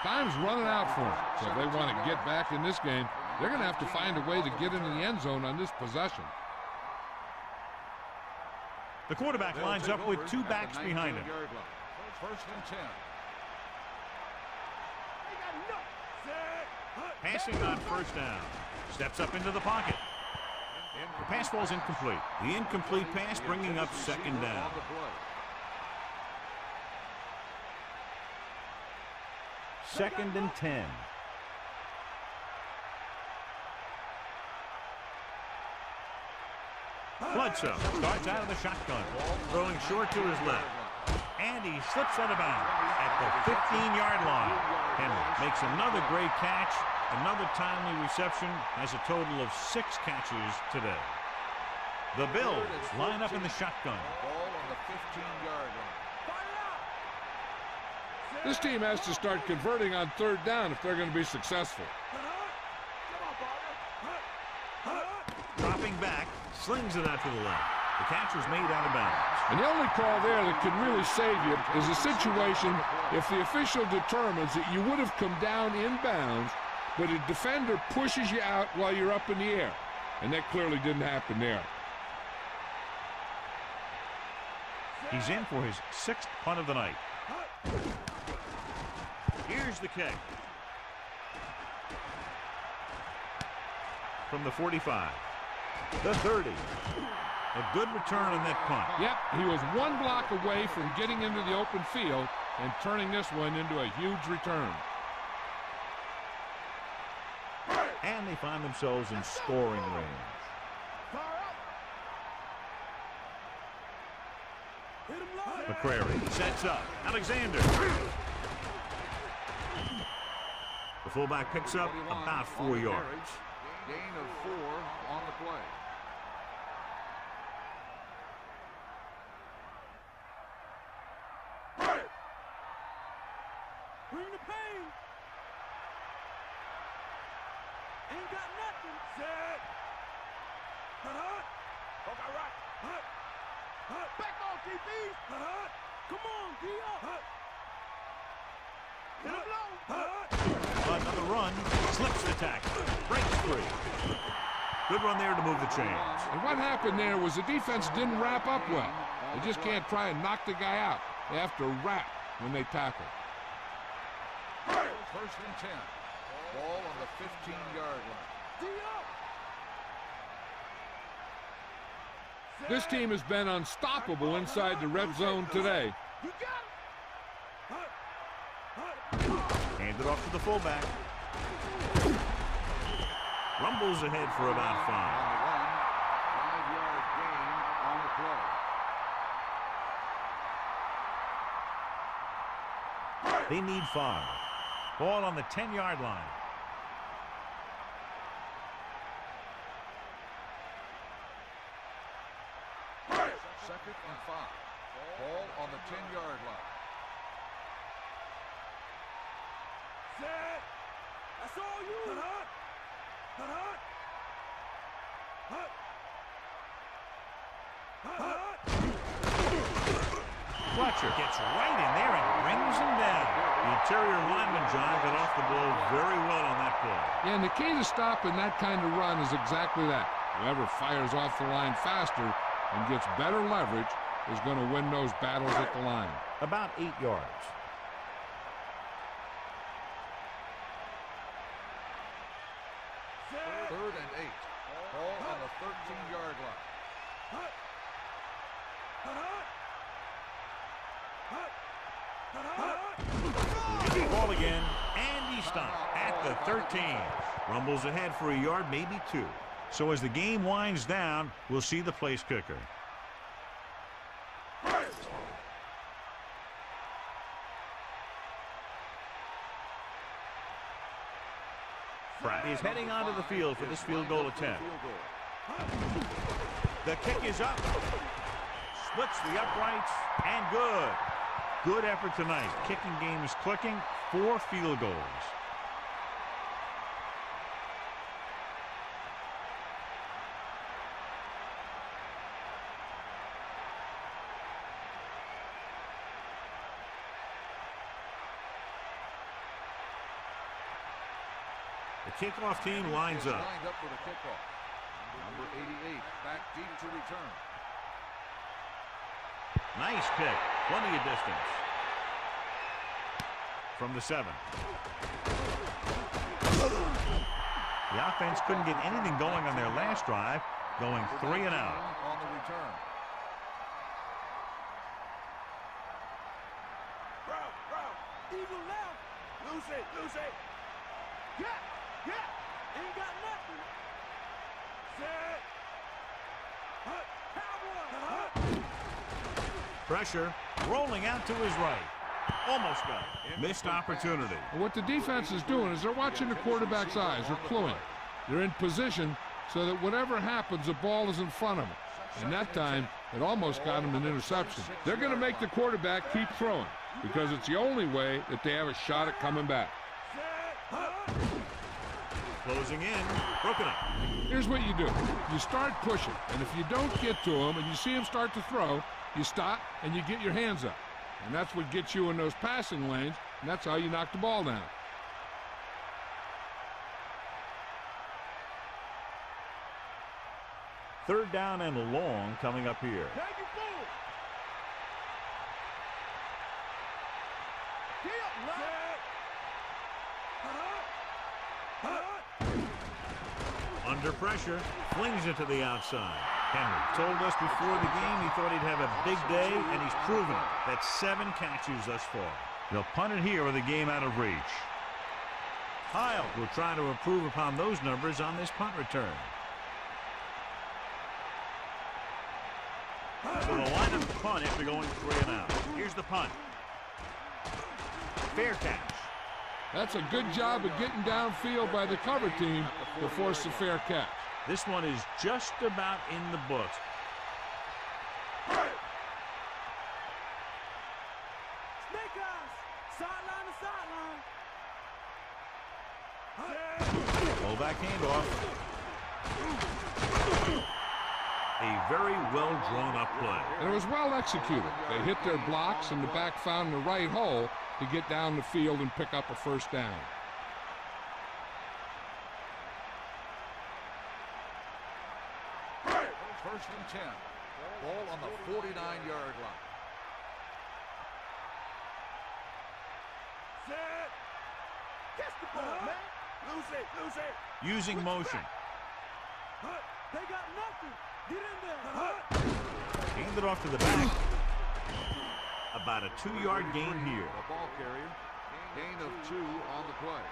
Time's running out for them, so if they want to get back in this game, they're going to have to find a way to get into the end zone on this possession. The quarterback lines up with 2 backs behind him. 1st and 10. Passing on 1st down. Steps up into the pocket. The pass falls incomplete. The incomplete pass bringing up 2nd down. 2nd and 10. Bledsoe starts out of the shotgun, throwing short to his left. And he slips out of bounds at the 15-yard line. Henry makes another great catch, another timely reception, has a total of 6 catches today. The Bills line up in the shotgun. Ball on the 15-yard line. This team has to start converting on 3rd down if they're going to be successful. Dropping back, slings it out to the left. The catch was made out of bounds. And the only call there that can really save you is a situation if the official determines that you would have come down in bounds, but a defender pushes you out while you're up in the air. And that clearly didn't happen there. He's in for his 6th punt of the night. Here's the kick. From the 45. The 30. A good return on that punt. Yep, he was 1 block away from getting into the open field and turning this one into a huge return. And they find themselves in scoring range. McCrary sets up. Alexander. The fullback picks up about 4 yards. Gain of 4 on the play. Bring the pain. Ain't got nothing. Set. Okay, right. Back off, DB. Come on, D up. Hit him low. Another run. Slips the tackle. Breaks free. Good run there to move the chains. And what happened there was the defense didn't wrap up well. They just can't try and knock the guy out. They have to wrap when they tackle. 1st and 10. Ball on the 15-yard line. This team has been unstoppable inside the red zone today. You got Handed off to the fullback. Rumbles ahead for about 5. On the run. 5-yard gain on the play. They need 5. Ball on the 10-yard line. Second and 5. Ball on the 10-yard line. Set. That's all you. Hut. Hut. Hut. Hut. Hut. Fletcher gets right in there and brings him down. The interior lineman, John, got off the ball very well on that play. Yeah, and the key to stopping that kind of run is exactly that. Whoever fires off the line faster and gets better leverage is going to win those battles at the line. About 8 yards. Third and 8. Ball on the 13-yard line. He'll get the ball again, and he stopped at the 13. Rumbles ahead for a yard, maybe 2. So as the game winds down, we'll see the place kicker. Pratt is heading onto the field for this field goal attempt. The kick is up. Splits the uprights, and good. Good effort tonight. Kicking game is clicking. 4 field goals. The kickoff team lines up. Lined up for the kickoff. Number 88 back deep to return. Nice pick. Plenty of distance. From the 7. The offense couldn't get anything going on their last drive, going 3 and out. On the return. Eagle left. Lose it. Yeah. Ain't got nothing. Set. Hut. Cowboy. Pressure rolling out to his right. Almost got it. Missed opportunity. What the defense is doing is they're watching the quarterback's eyes. They're cluing. They're in position so that whatever happens, the ball is in front of them. And that time, it almost got him an interception. They're going to make the quarterback keep throwing because it's the only way that they have a shot at coming back. Closing in. Broken up. Here's what you do. You start pushing, and if you don't get to him and you see him start to throw, you stop and you get your hands up. And that's what gets you in those passing lanes, and that's how you knock the ball down. Third down and long coming up here. Under pressure, flings it to the outside. Henry told us before the game he thought he'd have a big day, and he's proven it. That's 7 catches thus far. They'll punt it here with the game out of reach. Kyle will try to improve upon those numbers on this punt return. So they'll line up the punt after going 3 and out. Here's the punt. Fair catch. That's a good job of getting downfield by the cover team to force the fair catch. This one is just about in the books. Snake eyes. Sideline to sideline. Fullback handoff. A very well drawn up play. And it was well executed. They hit their blocks and the back found the right hole to get down the field and pick up a first down. First and 10. Ball on the 49-yard line. Set. Catch the ball, man. Lose it. Using motion. They got nothing. Get in there. Hand it off to the back. About a 2-yard gain here. The ball carrier. Gain of 2 on the play.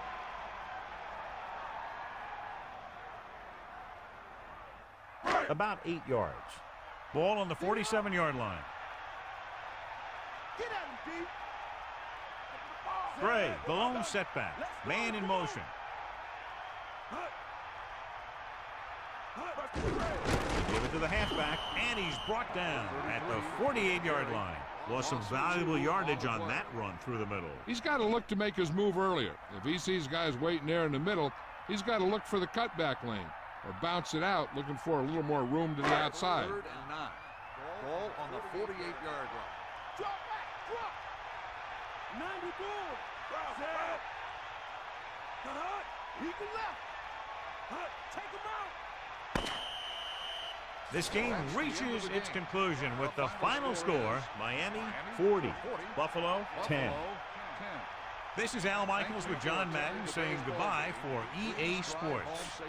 About 8 yards. Ball on the 47-yard line. Get at him, D. Gray, the lone setback. Man in motion. Give it to the halfback, and he's brought down at the 48-yard line. Lost some valuable yardage on that run through the middle. He's got to look to make his move earlier. If he sees guys waiting there in the middle, he's got to look for the cutback lane or bounce it out, looking for a little more room to the outside. 3rd and 9. Ball on the 48-yard line. Drop back, drop. 90 good. Set. He can left. Take him out. This game reaches its conclusion with the final score, Miami 40, Buffalo 10. This is Al Michaels with John Madden saying goodbye for EA Sports.